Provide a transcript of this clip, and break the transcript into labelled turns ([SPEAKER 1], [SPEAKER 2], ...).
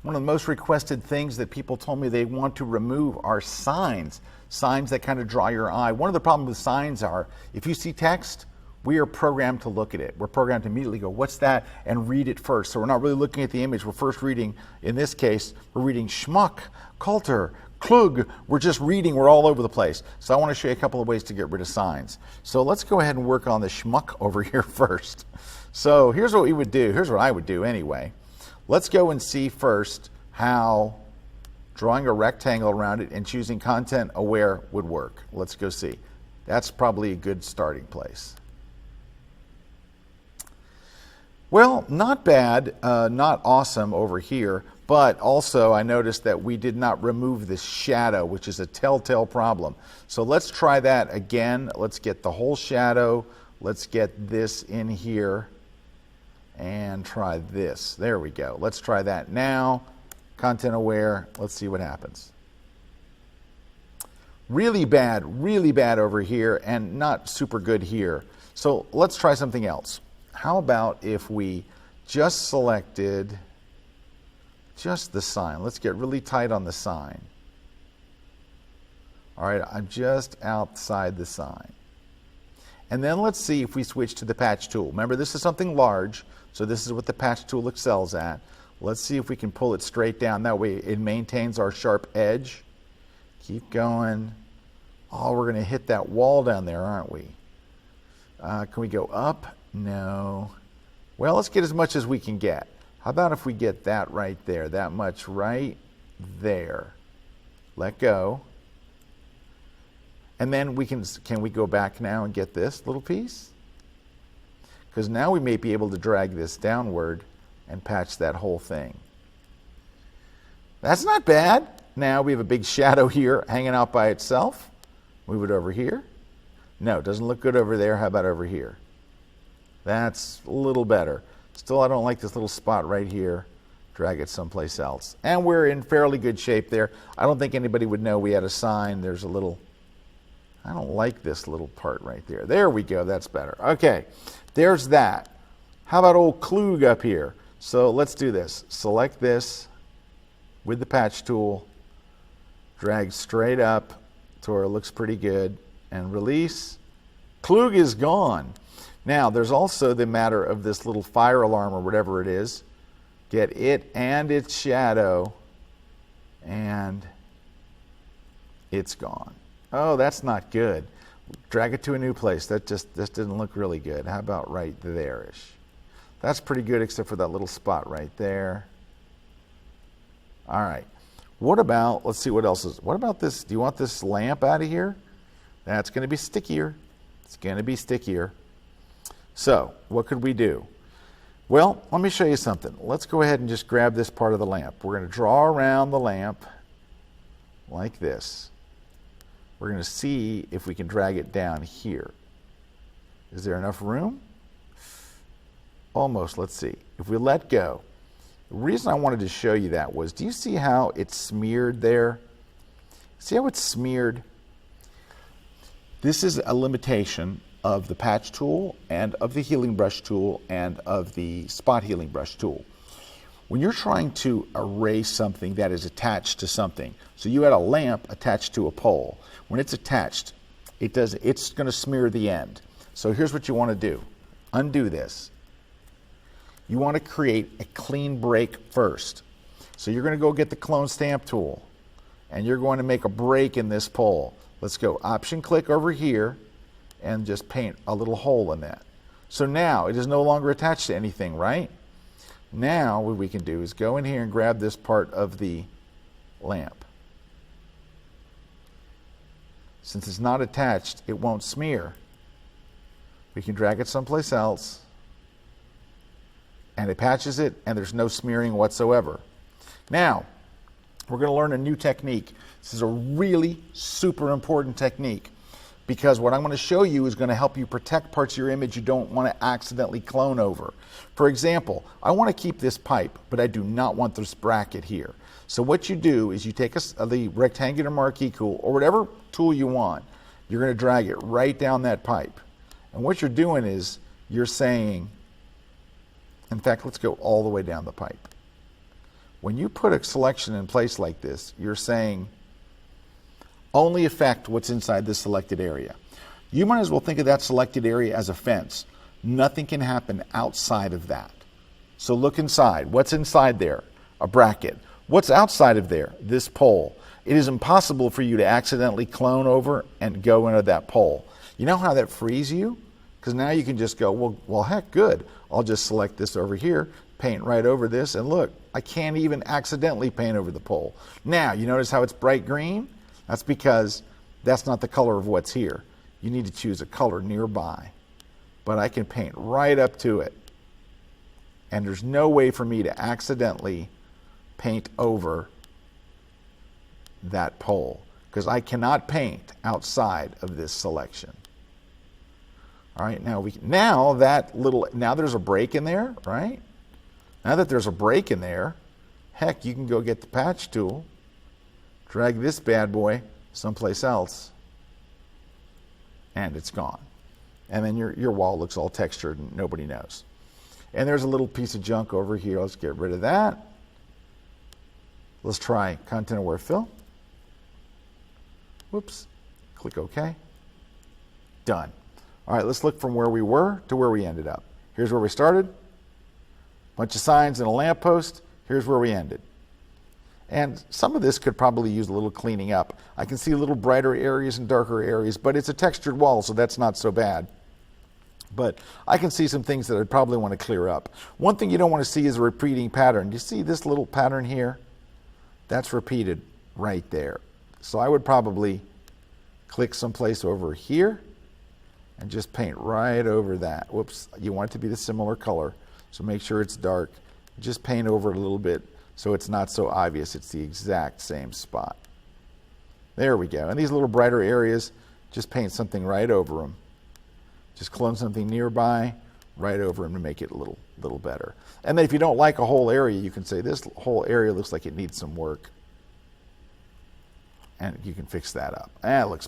[SPEAKER 1] One of the most requested things that people told me they want to remove are signs, signs that kind of draw your eye. One of the problems with signs are, if you see text, we are programmed to look at it. We're programmed to immediately go, what's that? And read it first. So we're not really looking at the image. We're first reading, in this case, we're reading Schmuck, Coulter, Klug. We're just reading, we're all over the place. So I want to show you a couple of ways to get rid of signs. So let's go ahead and work on the Schmuck over here first. So here's what we would do. Here's what I would do anyway. Let's go and see first how drawing a rectangle around it and choosing content aware would work. Let's go see. That's probably a good starting place. Well, not bad, not awesome over here, but also I noticed that we did not remove this shadow, which is a telltale problem. So let's try that again. Let's get the whole shadow. Let's get this in here and try this. There we go. Let's try that now. Content aware. Let's see what happens. Really bad over here and not super good here. So let's try something else. How about if we just selected just the sign? Let's get really tight on the sign. All right, I'm just outside the sign. And then let's see if we switch to the patch tool. Remember, this is something large, so this is what the patch tool excels at. Let's see if we can pull it straight down. That way it maintains our sharp edge. Keep going. Oh, we're going to hit that wall down there, aren't we? Can we go up? No. Well, let's get as much as we can get. How about if we get that right there, that much right there. Let go. And then can we go back now and get this little piece? Because now we may be able to drag this downward and patch that whole thing. That's not bad. Now we have a big shadow here hanging out by itself. Move it over here. No, it doesn't look good over there. How about over here? That's a little better. Still, I don't like this little spot right here. Drag it someplace else. And we're in fairly good shape there. I don't think anybody would know we had a sign. There's a little, I don't like this little part right there. There we go. That's better. Okay, there's that. How about old Klug up here? So let's do this. Select this with the patch tool. Drag straight up to where it looks pretty good. And release. Klug is gone. Now, there's also the matter of this little fire alarm or whatever it is. Get it and its shadow, and it's gone. Oh, that's not good. Drag it to a new place. This didn't look really good. How about right there-ish? That's pretty good except for that little spot right there. All right. What about, let's see what else is, what about this? Do you want this lamp out of here? That's going to be stickier. It's going to be stickier. So, what could we do? Well, let me show you something. Let's go ahead and just grab this part of the lamp. We're going to draw around the lamp like this. We're going to see if we can drag it down here. Is there enough room? Almost. Let's see. If we let go. The reason I wanted to show you that was, do you see how it's smeared there? See how it's smeared? This is a limitation of the patch tool and of the healing brush tool and of the spot healing brush tool. When you're trying to erase something that is attached to something, so you had a lamp attached to a pole. When it's attached, it's going to smear the end. So here's what you want to do. Undo this. You want to create a clean break first. So you're going to go get the clone stamp tool and you're going to make a break in this pole. Let's go Option click over here and just paint a little hole in that. So now it is no longer attached to anything, right? Now what we can do is go in here and grab this part of the lamp. Since it's not attached, it won't smear. We can drag it someplace else and it patches it and there's no smearing whatsoever. Now, we're going to learn a new technique. This is a really super important technique because what I'm going to show you is going to help you protect parts of your image you don't want to accidentally clone over. For example, I want to keep this pipe, but I do not want this bracket here. So what you do is you take the rectangular marquee tool or whatever tool you want. You're going to drag it right down that pipe. And what you're doing is you're saying, in fact, let's go all the way down the pipe. When you put a selection in place like this, you're saying only affect what's inside this selected area. You might as well think of that selected area as a fence. Nothing can happen outside of that. So look inside. What's inside there? A bracket. What's outside of there? This pole. It is impossible for you to accidentally clone over and go into that pole. You know how that frees you? Because now you can just go, well, heck, good. I'll just select this over here, paint right over this, and look, I can't even accidentally paint over the pole. Now, you notice how it's bright green? That's because that's not the color of what's here. You need to choose a color nearby. But I can paint right up to it. And there's no way for me to accidentally paint over that pole because I cannot paint outside of this selection. All right, now there's a break in there, right? Now that there's a break in there, heck, you can go get the patch tool, drag this bad boy someplace else, and it's gone. And then your wall looks all textured and nobody knows. And there's a little piece of junk over here. Let's get rid of that. Let's try Content Aware Fill. Whoops. Click OK. Done. All right, let's look from where we were to where we ended up. Here's where we started. Bunch of signs and a lamppost. Here's where we ended. And some of this could probably use a little cleaning up. I can see a little brighter areas and darker areas, but it's a textured wall, so that's not so bad. But I can see some things that I'd probably want to clear up. One thing you don't want to see is a repeating pattern. You see this little pattern here? That's repeated right there. So I would probably click someplace over here and just paint right over that. Whoops, you want it to be the similar color, so make sure it's dark. Just paint over it a little bit so it's not so obvious it's the exact same spot. There we go. And these little brighter areas, just paint something right over them. Just clone something nearby, right over them to make it a little better. And then if you don't like a whole area, you can say this whole area looks like it needs some work. And you can fix that up. And it looks